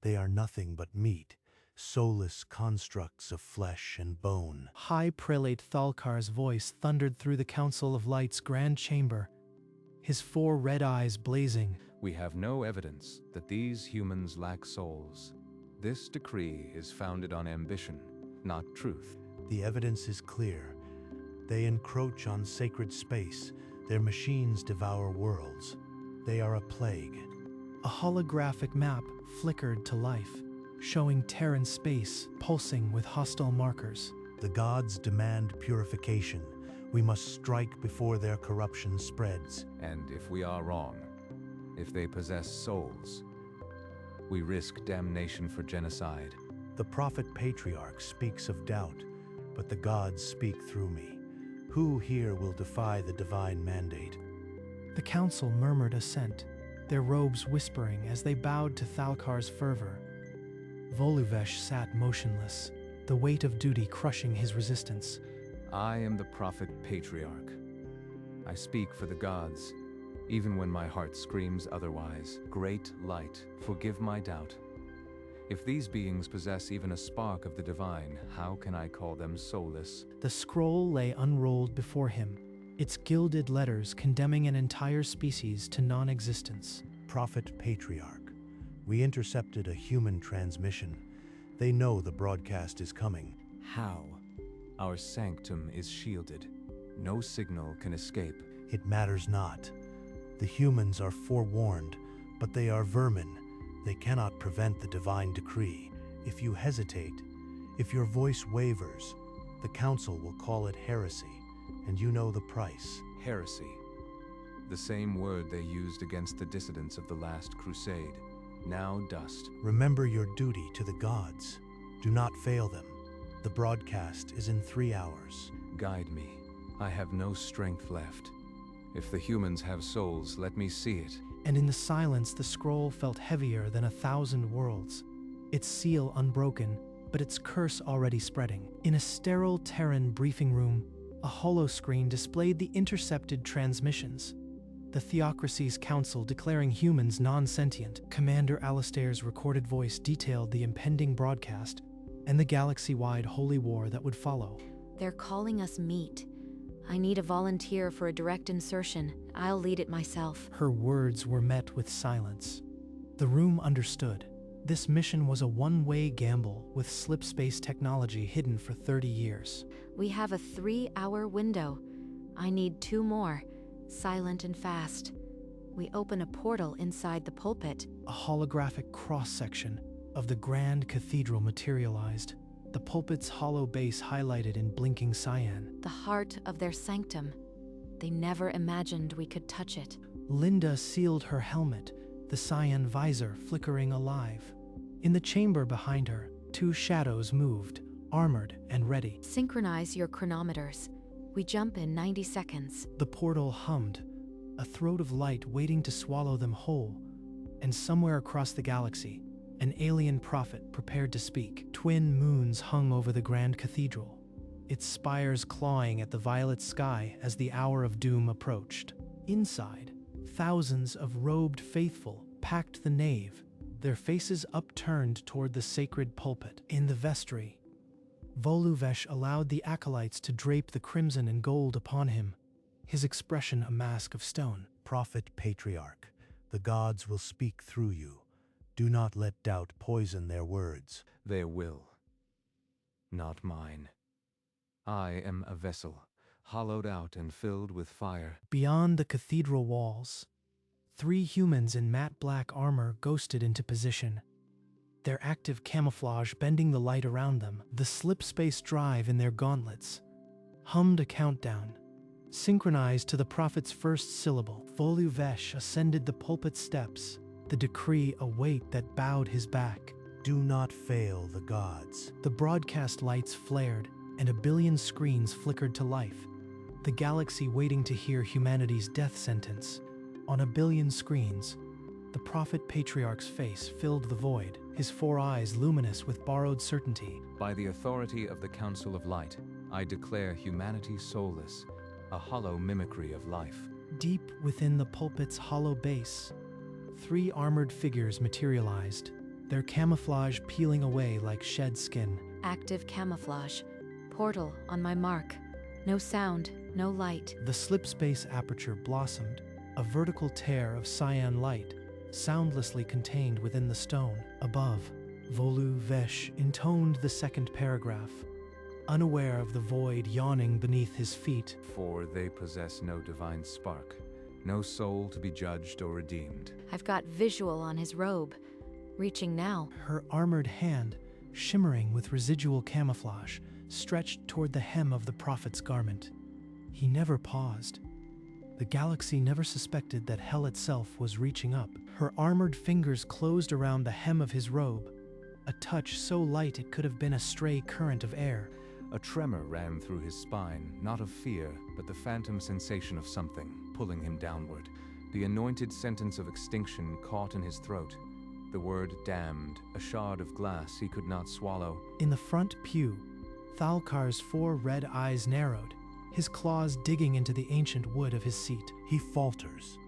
They are nothing but meat, soulless constructs of flesh and bone. High Prelate Thalkar's voice thundered through the Council of Light's grand chamber, his 4 red eyes blazing. We have no evidence that these humans lack souls. This decree is founded on ambition, not truth. The evidence is clear. They encroach on sacred space. Their machines devour worlds. They are a plague. A holographic map flickered to life, showing Terran space pulsing with hostile markers. The gods demand purification. We must strike before their corruption spreads. And if we are wrong, if they possess souls, we risk damnation for genocide. The prophet patriarch speaks of doubt, but the gods speak through me. Who here will defy the divine mandate? The council murmured assent, their robes whispering as they bowed to Thalkar's fervor. Voluvesh sat motionless, the weight of duty crushing his resistance. I am the prophet patriarch. I speak for the gods, even when my heart screams otherwise. Great light, forgive my doubt. If these beings possess even a spark of the divine, how can I call them soulless? The scroll lay unrolled before him, its gilded letters condemning an entire species to non-existence. Prophet Patriarch, we intercepted a human transmission. They know the broadcast is coming. How? Our sanctum is shielded. No signal can escape. It matters not. The humans are forewarned, but they are vermin. They cannot prevent the divine decree. If you hesitate, if your voice wavers, the council will call it heresy, and you know the price. Heresy. The same word they used against the dissidents of the last crusade. Now dust. Remember your duty to the gods. Do not fail them. The broadcast is in 3 hours. Guide me. I have no strength left. If the humans have souls, let me see it. And in the silence, the scroll felt heavier than 1,000 worlds. Its seal unbroken, but its curse already spreading. In a sterile Terran briefing room, a holoscreen displayed the intercepted transmissions. The Theocracy's council declaring humans non-sentient. Commander Alistair's recorded voice detailed the impending broadcast and the galaxy-wide holy war that would follow. They're calling us meat. I need a volunteer for a direct insertion. I'll lead it myself. Her words were met with silence. The room understood. This mission was a one-way gamble with slip-space technology hidden for 30 years. We have a 3-hour window. I need 2 more, silent and fast. We open a portal inside the pulpit. A holographic cross-section of the grand cathedral materialized, the pulpit's hollow base highlighted in blinking cyan. The heart of their sanctum. They never imagined we could touch it. Linda sealed her helmet, the cyan visor flickering alive. In the chamber behind her, 2 shadows moved, armored and ready. Synchronize your chronometers. We jump in 90 seconds. The portal hummed, a throat of light waiting to swallow them whole. And somewhere across the galaxy, an alien prophet prepared to speak. Twin moons hung over the grand cathedral, its spires clawing at the violet sky as the hour of doom approached. Inside, thousands of robed faithful packed the nave, their faces upturned toward the sacred pulpit. In the vestry, Voluvesh allowed the acolytes to drape the crimson and gold upon him, his expression a mask of stone. Prophet Patriarch, the gods will speak through you. Do not let doubt poison their words. Their will, not mine. I am a vessel, hollowed out and filled with fire. Beyond the cathedral walls, 3 humans in matte black armor ghosted into position, their active camouflage bending the light around them. The slip-space drive in their gauntlets hummed a countdown, synchronized to the prophet's first syllable. Voluvesh ascended the pulpit steps, the decree a weight that bowed his back. Do not fail the gods. The broadcast lights flared, and 1 billion screens flickered to life, the galaxy waiting to hear humanity's death sentence. On 1 billion screens, the prophet patriarch's face filled the void, his 4 eyes luminous with borrowed certainty. By the authority of the Council of Light, I declare humanity soulless, a hollow mimicry of life. Deep within the pulpit's hollow base, 3 armored figures materialized, their camouflage peeling away like shed skin. Active camouflage. Portal on my mark. No sound, no light. The slip-space aperture blossomed, a vertical tear of cyan light, soundlessly contained within the stone. Above, Volu Vesh intoned the second paragraph, unaware of the void yawning beneath his feet. For they possess no divine spark, no soul to be judged or redeemed. I've got visual on his robe. Reaching now. Her armored hand, shimmering with residual camouflage, stretched toward the hem of the prophet's garment. He never paused. The galaxy never suspected that hell itself was reaching up. Her armored fingers closed around the hem of his robe, a touch so light it could have been a stray current of air. A tremor ran through his spine, not of fear, but the phantom sensation of something, pulling him downward. The anointed sentence of extinction caught in his throat. The word damned, a shard of glass he could not swallow. In the front pew, Thalkar's 4 red eyes narrowed, his claws digging into the ancient wood of his seat. He falters.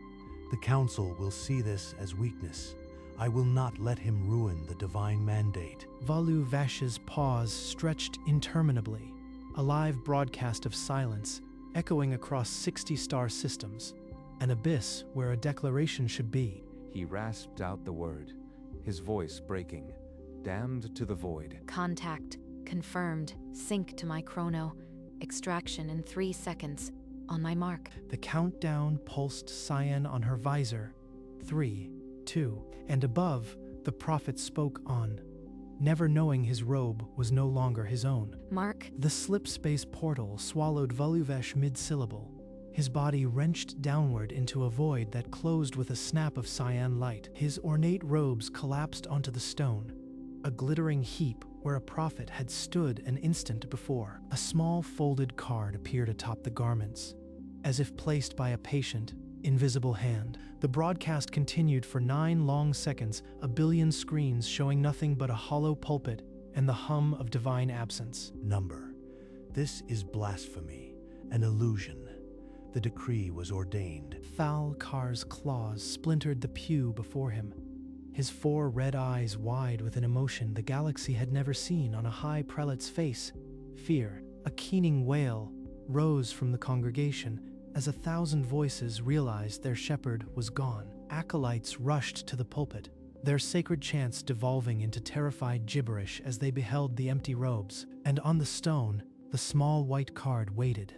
The council will see this as weakness. I will not let him ruin the divine mandate. Volu Vash's pause stretched interminably, a live broadcast of silence, echoing across 60 star systems, an abyss where a declaration should be. He rasped out the word, his voice breaking. Damned to the void. Contact. Confirmed. Sync to my chrono. Extraction in 3 seconds. On my mark. The countdown pulsed cyan on her visor. 3, 2, and above, the prophet spoke on, never knowing his robe was no longer his own. Mark. The slip-space portal swallowed Voluvesh mid-syllable, his body wrenched downward into a void that closed with a snap of cyan light. His ornate robes collapsed onto the stone, a glittering heap where a prophet had stood an instant before. A small folded card appeared atop the garments, as if placed by a patient, invisible hand. The broadcast continued for 9 long seconds, a billion screens showing nothing but a hollow pulpit and the hum of divine absence. Number. This is blasphemy, an illusion. The decree was ordained. Thalkar's claws splintered the pew before him, his 4 red eyes wide with an emotion the galaxy had never seen on a high prelate's face. Fear, a keening wail, rose from the congregation as 1,000 voices realized their shepherd was gone. Acolytes rushed to the pulpit, their sacred chants devolving into terrified gibberish as they beheld the empty robes. And on the stone, the small white card waited,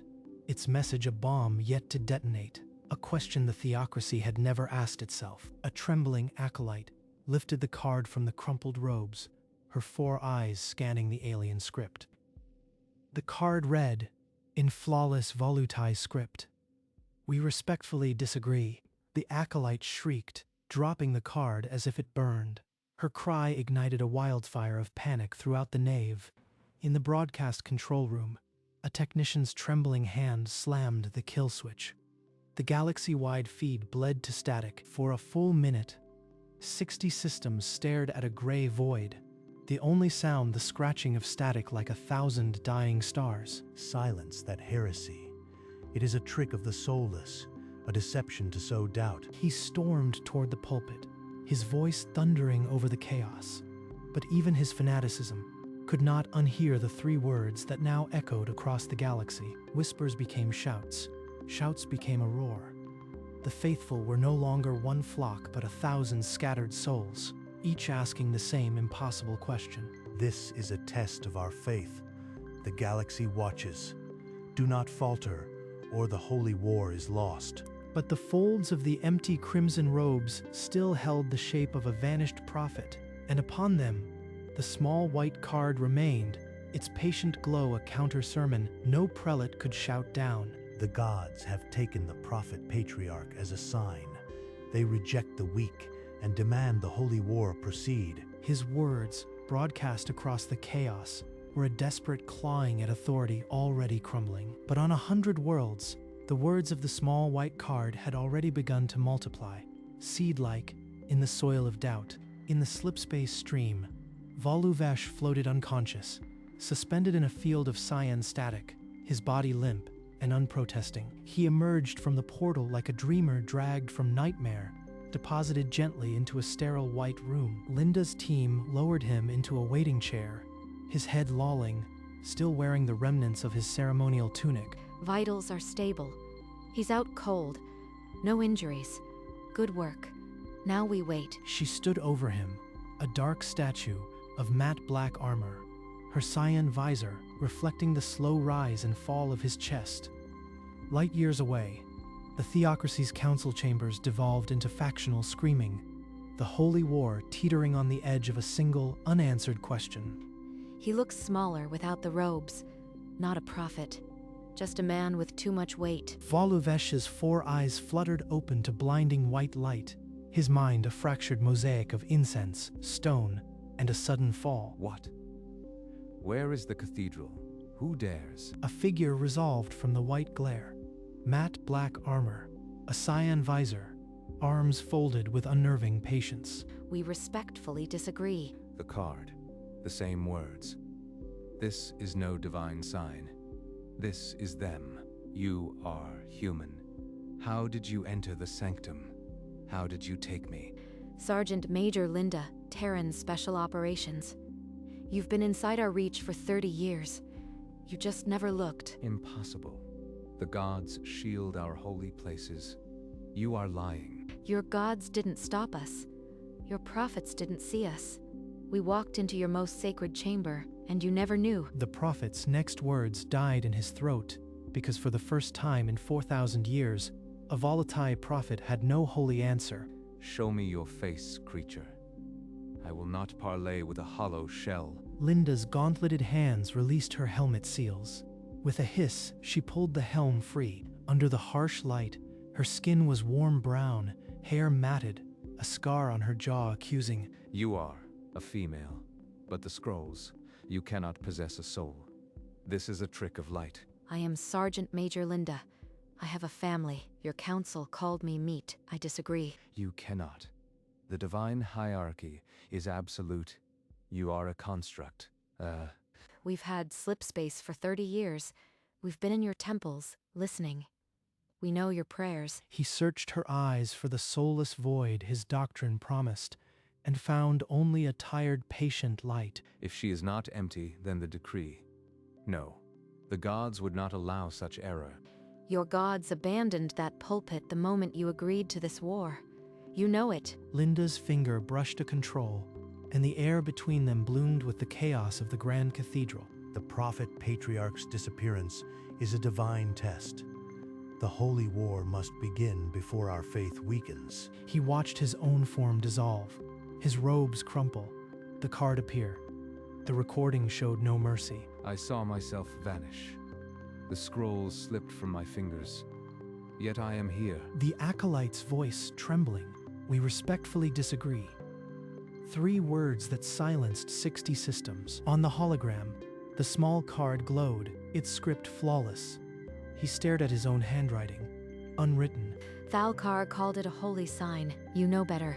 its message a bomb yet to detonate, a question the Theocracy had never asked itself. A trembling acolyte lifted the card from the crumpled robes, her 4 eyes scanning the alien script. The card read, in flawless Volutai script, "We respectfully disagree." The acolyte shrieked, dropping the card as if it burned. Her cry ignited a wildfire of panic throughout the nave. In the broadcast control room, a technician's trembling hand slammed the kill switch. The galaxy-wide feed bled to static. For a full minute, 60 systems stared at a gray void, the only sound the scratching of static like 1,000 dying stars. Silence that heresy. It is a trick of the soulless, a deception to sow doubt. He stormed toward the pulpit, his voice thundering over the chaos. But even his fanaticism could not unhear the 3 words that now echoed across the galaxy. Whispers became shouts. Shouts became a roar. The faithful were no longer one flock but 1,000 scattered souls, each asking the same impossible question. This is a test of our faith. The galaxy watches. Do not falter, or the holy war is lost. But the folds of the empty crimson robes still held the shape of a vanished prophet, and upon them, the small white card remained, its patient glow a counter-sermon no prelate could shout down. The gods have taken the prophet patriarch as a sign. They reject the weak and demand the holy war proceed. His words, broadcast across the chaos, were a desperate clawing at authority already crumbling. But on 100 worlds, the words of the small white card had already begun to multiply, seed-like, in the soil of doubt. In the slipspace stream, Voluvesh floated unconscious, suspended in a field of cyan static, his body limp and unprotesting. He emerged from the portal like a dreamer dragged from nightmare deposited gently into a sterile white room. Linda's team lowered him into a waiting chair, his head lolling, still wearing the remnants of his ceremonial tunic. Vitals are stable. He's out cold. No injuries. Good work. Now we wait. She stood over him, a dark statue of matte black armor, her cyan visor reflecting the slow rise and fall of his chest. Light years away, the Theocracy's council chambers devolved into factional screaming, the holy war teetering on the edge of a single, unanswered question. He looks smaller without the robes. Not a prophet. Just a man with too much weight. Voluvesh's 4 eyes fluttered open to blinding white light, his mind a fractured mosaic of incense, stone, and a sudden fall. What? Where is the cathedral? Who dares? A figure resolved from the white glare. Matte black armor, a cyan visor, arms folded with unnerving patience. We respectfully disagree. The card. The same words. This is no divine sign. This is them. You are human. How did you enter the sanctum? How did you take me? Sergeant Major Linda, Terran's Special Operations. You've been inside our reach for 30 years. You just never looked. Impossible. The gods shield our holy places. You are lying. Your gods didn't stop us. Your prophets didn't see us. We walked into your most sacred chamber, and you never knew. The prophet's next words died in his throat, because for the first time in 4,000 years, a volatile prophet had no holy answer. Show me your face, creature. I will not parley with a hollow shell. Linda's gauntleted hands released her helmet seals. With a hiss, she pulled the helm free. Under the harsh light, her skin was warm brown, hair matted, a scar on her jaw accusing. You are a female, but the scrolls, you cannot possess a soul. This is a trick of light. I am Sergeant Major Linda. I have a family. Your council called me meat. I disagree. You cannot. The divine hierarchy is absolute. You are a construct. We've had slip space for 30 years. We've been in your temples, listening. We know your prayers. He searched her eyes for the soulless void his doctrine promised, and found only a tired, patient light. If she is not empty, then the decree. No, the gods would not allow such error. Your gods abandoned that pulpit the moment you agreed to this war. You know it. Linda's finger brushed a control, and the air between them bloomed with the chaos of the grand cathedral. The prophet patriarch's disappearance is a divine test. The holy war must begin before our faith weakens. He watched his own form dissolve, his robes crumple, the card appear. The recording showed no mercy. I saw myself vanish. The scrolls slipped from my fingers. Yet I am here. The acolyte's voice trembling. We respectfully disagree. 3 words that silenced 60 systems. On the hologram, the small card glowed, its script flawless. He stared at his own handwriting, unwritten. Thalkar called it a holy sign. You know better.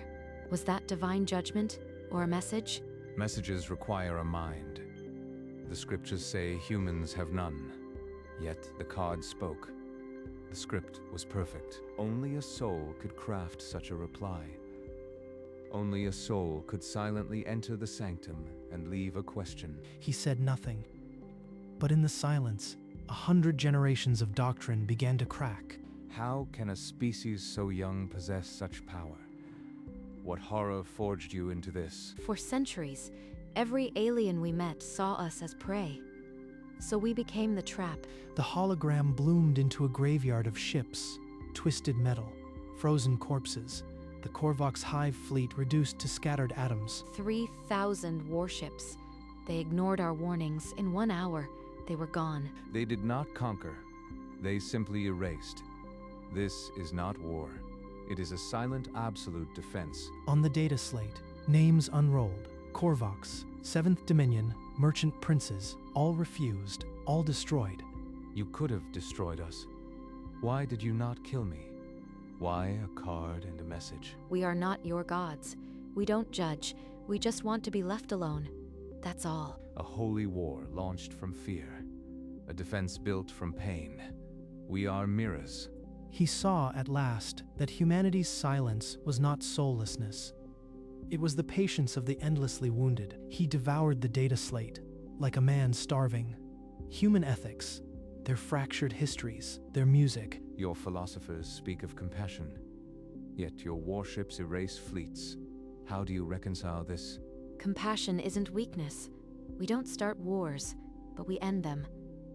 Was that divine judgment, or a message? Messages require a mind. The scriptures say humans have none. Yet the card spoke. The script was perfect. Only a soul could craft such a reply. Only a soul could silently enter the sanctum and leave a question. He said nothing. But in the silence, 100 generations of doctrine began to crack. How can a species so young possess such power? What horror forged you into this? For centuries, every alien we met saw us as prey. So we became the trap. The hologram bloomed into a graveyard of ships, twisted metal, frozen corpses, the Korvox hive fleet reduced to scattered atoms. 3,000 warships. They ignored our warnings. In 1 hour, they were gone. They did not conquer. They simply erased. This is not war. It is a silent, absolute defense. On the data slate, names unrolled. Korvox, 7th Dominion, merchant princes, all refused, all destroyed. You could have destroyed us. Why did you not kill me? Why a card and a message? We are not your gods. We don't judge. We just want to be left alone. That's all. A holy war launched from fear. A defense built from pain. We are mirrors. He saw at last that humanity's silence was not soullessness. It was the patience of the endlessly wounded. He devoured the data slate, like a man starving. Human ethics, their fractured histories, their music. Your philosophers speak of compassion, yet your warships erase fleets. How do you reconcile this? Compassion isn't weakness. We don't start wars, but we end them.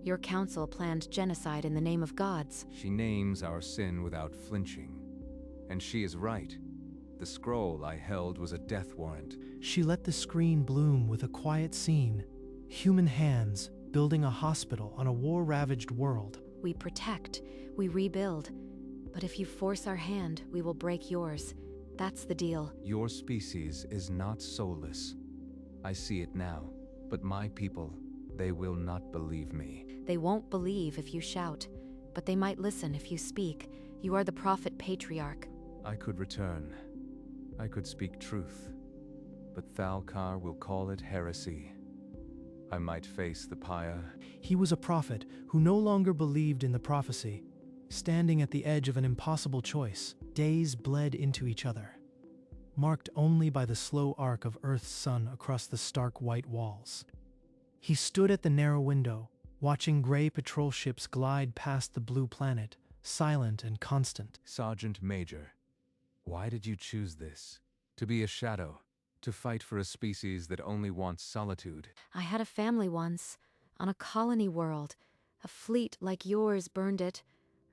Your council planned genocide in the name of gods. She names our sin without flinching. And she is right. The scroll I held was a death warrant. She let the screen bloom with a quiet scene. Human hands building a hospital on a war-ravaged world. We protect, we rebuild. But if you force our hand, we will break yours. That's the deal. Your species is not soulless. I see it now. But my people, they will not believe me. They won't believe if you shout, but they might listen if you speak. You are the prophet patriarch. I could return. I could speak truth. But Thalkar will call it heresy. I might face the pyre. He was a prophet who no longer believed in the prophecy, standing at the edge of an impossible choice. Days bled into each other, marked only by the slow arc of Earth's sun across the stark white walls. He stood at the narrow window, watching gray patrol ships glide past the blue planet, silent and constant. Sergeant Major, why did you choose this? To be a shadow, to fight for a species that only wants solitude. I had a family once, on a colony world. A fleet like yours burned it.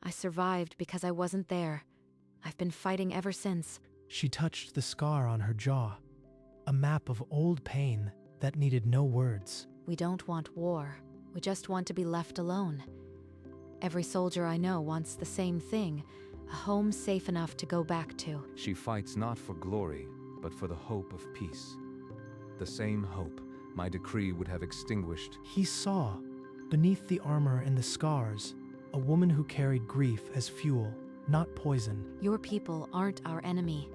I survived because I wasn't there. I've been fighting ever since. She touched the scar on her jaw, a map of old pain that needed no words. We don't want war. We just want to be left alone. Every soldier I know wants the same thing, a home safe enough to go back to. She fights not for glory, but for the hope of peace. The same hope my decree would have extinguished. He saw, beneath the armor and the scars, a woman who carried grief as fuel, not poison. Your people aren't our enemy.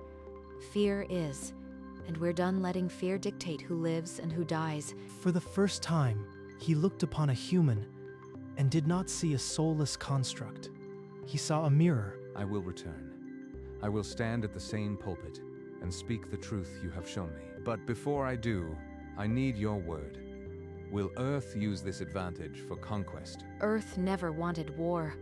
Fear is. And we're done letting fear dictate who lives and who dies. For the first time, he looked upon a human and did not see a soulless construct. He saw a mirror. I will return. I will stand at the same pulpit and speak the truth you have shown me. But before I do, I need your word. Will Earth use this advantage for conquest? Earth never wanted war.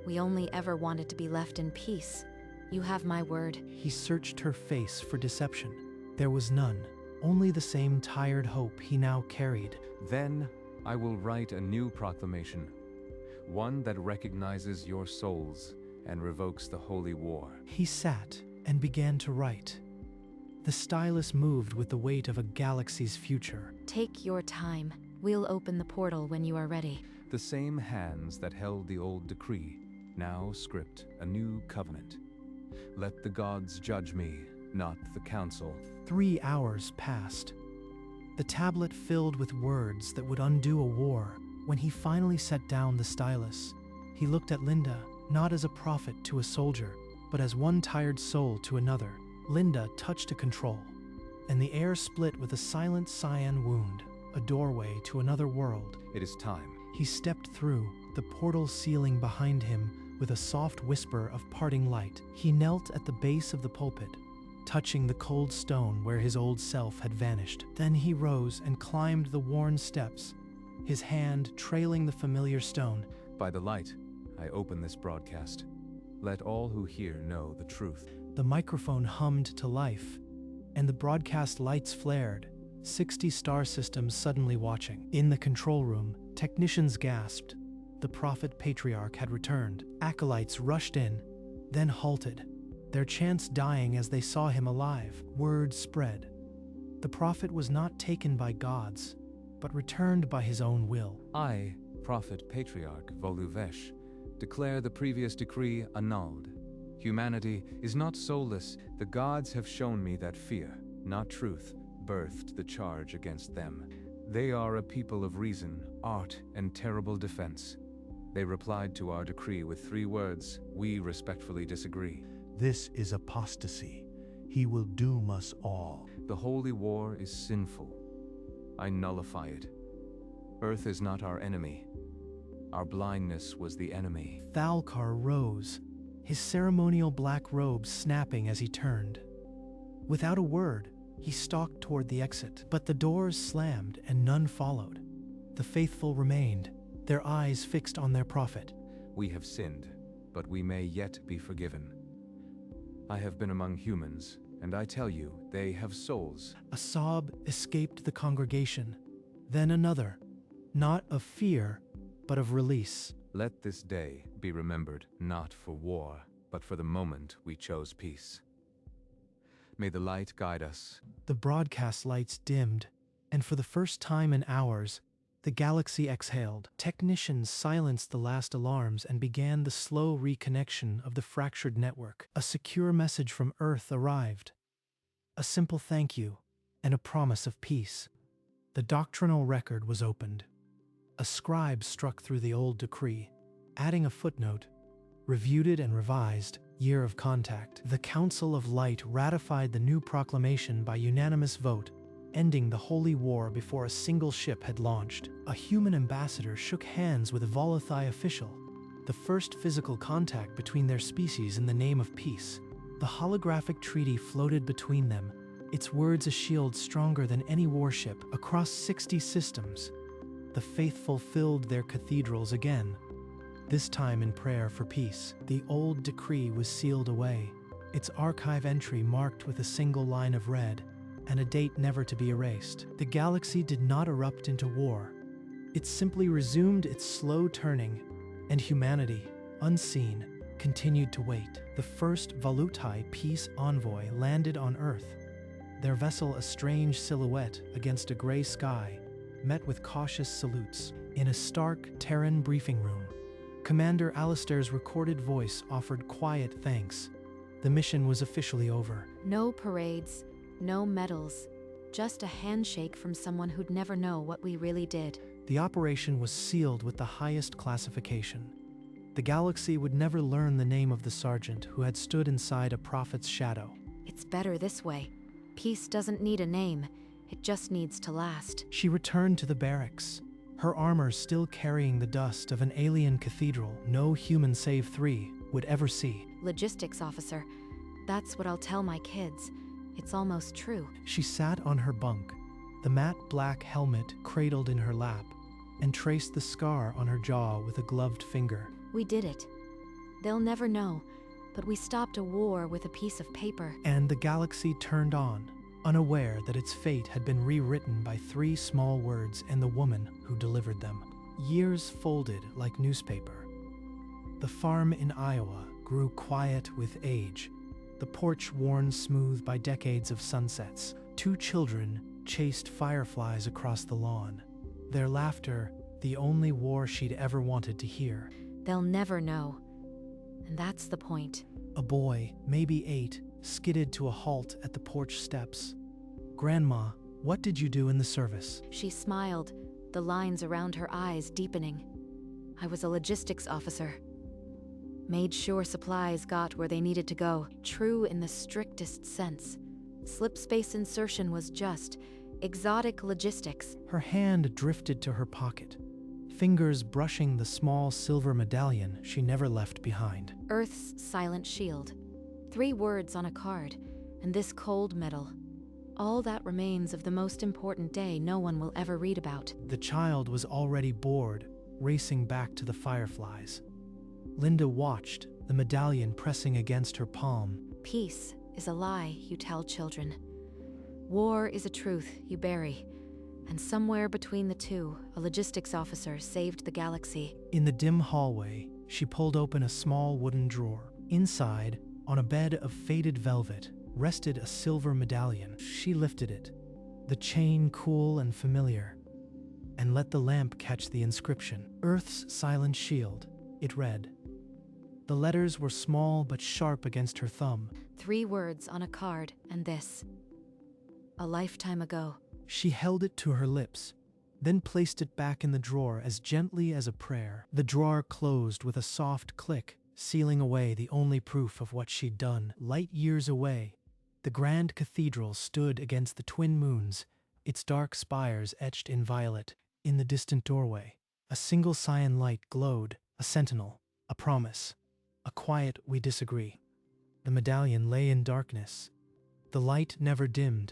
We only ever wanted to be left in peace. You have my word. He searched her face for deception. There was none, only the same tired hope he now carried. Then I will write a new proclamation, one that recognizes your souls and revokes the holy war. He sat and began to write. The stylus moved with the weight of a galaxy's future. Take your time. We'll open the portal when you are ready. The same hands that held the old decree now script a new covenant. Let the gods judge me, not the council. 3 hours passed. The tablet filled with words that would undo a war. When he finally set down the stylus, he looked at Linda, not as a prophet to a soldier, but as one tired soul to another. Linda touched a control, and the air split with a silent cyan wound, a doorway to another world. It is time. He stepped through, the portal sealing behind him with a soft whisper of parting light. He knelt at the base of the pulpit, touching the cold stone where his old self had vanished. Then he rose and climbed the worn steps, his hand trailing the familiar stone. By the light, I open this broadcast. Let all who hear know the truth. The microphone hummed to life, and the broadcast lights flared, 60 star systems suddenly watching. In the control room, technicians gasped. The prophet patriarch had returned. Acolytes rushed in, then halted, their chants dying as they saw him alive. Word spread. The prophet was not taken by gods, but returned by his own will. I, prophet patriarch Voluvesh, declare the previous decree annulled. Humanity is not soulless. The gods have shown me that fear, not truth, birthed the charge against them. They are a people of reason, art, and terrible defense. They replied to our decree with 3 words: we respectfully disagree. This is apostasy. He will doom us all. The holy war is sinful. I nullify it. Earth is not our enemy. Our blindness was the enemy. Thalkar rose, his ceremonial black robe snapping as he turned. Without a word, he stalked toward the exit, but the doors slammed and none followed. The faithful remained, their eyes fixed on their prophet. We have sinned, but we may yet be forgiven. I have been among humans, and I tell you, they have souls. A sob escaped the congregation, then another, not of fear, but of release. Let this day be remembered not for war, but for the moment we chose peace. May the light guide us. The broadcast lights dimmed, and for the first time in hours, the galaxy exhaled. Technicians silenced the last alarms and began the slow reconnection of the fractured network. A secure message from Earth arrived. A simple thank you and a promise of peace. The doctrinal record was opened. A scribe struck through the old decree, adding a footnote, reviewed it and revised, year of contact. The Council of Light ratified the new proclamation by unanimous vote, ending the Holy War before a single ship had launched. A human ambassador shook hands with a Voluthi official, the first physical contact between their species in the name of peace. The holographic treaty floated between them, its words a shield stronger than any warship. Across 60 systems, the faithful filled their cathedrals again, this time in prayer for peace. The old decree was sealed away, its archive entry marked with a single line of red, and a date never to be erased. The galaxy did not erupt into war. It simply resumed its slow turning, and humanity, unseen, continued to wait. The first Voluthi peace envoy landed on Earth, their vessel a strange silhouette against a gray sky, met with cautious salutes. In a stark Terran briefing room, Commander Alistair's recorded voice offered quiet thanks. The mission was officially over. No parades, no medals, just a handshake from someone who'd never know what we really did. The operation was sealed with the highest classification. The galaxy would never learn the name of the sergeant who had stood inside a prophet's shadow. It's better this way. Peace doesn't need a name, it just needs to last. She returned to the barracks, her armor still carrying the dust of an alien cathedral no human save 3 would ever see. Logistics officer, that's what I'll tell my kids. It's almost true. She sat on her bunk, the matte black helmet cradled in her lap, and traced the scar on her jaw with a gloved finger. We did it. They'll never know, but we stopped a war with a piece of paper. And the galaxy turned on, unaware that its fate had been rewritten by 3 small words and the woman who delivered them. Years folded like newspaper. The farm in Iowa grew quiet with age, the porch worn smooth by decades of sunsets. 2 children chased fireflies across the lawn, their laughter the only war she'd ever wanted to hear. They'll never know. And that's the point. A boy, maybe 8, skidded to a halt at the porch steps. "Grandma, what did you do in the service?" She smiled, the lines around her eyes deepening. I was a logistics officer. Made sure supplies got where they needed to go, true in the strictest sense. Slip space insertion was just exotic logistics. Her hand drifted to her pocket, fingers brushing the small silver medallion she never left behind. Earth's silent shield. 3 words on a card, and this cold medal. All that remains of the most important day no one will ever read about. The child was already bored, racing back to the fireflies. Linda watched, the medallion pressing against her palm. Peace is a lie you tell children. War is a truth you bury. And somewhere between the two, a logistics officer saved the galaxy. In the dim hallway, she pulled open a small wooden drawer. Inside, on a bed of faded velvet, rested a silver medallion. She lifted it, the chain cool and familiar, and let the lamp catch the inscription. Earth's silent shield, it read. The letters were small but sharp against her thumb. 3 words on a card, and this. A lifetime ago. She held it to her lips, then placed it back in the drawer as gently as a prayer. The drawer closed with a soft click, sealing away the only proof of what she'd done. Light years away, the grand cathedral stood against the twin moons, its dark spires etched in violet. In the distant doorway, a single cyan light glowed, a sentinel, a promise. A quiet "we disagree." The medallion lay in darkness. The light never dimmed.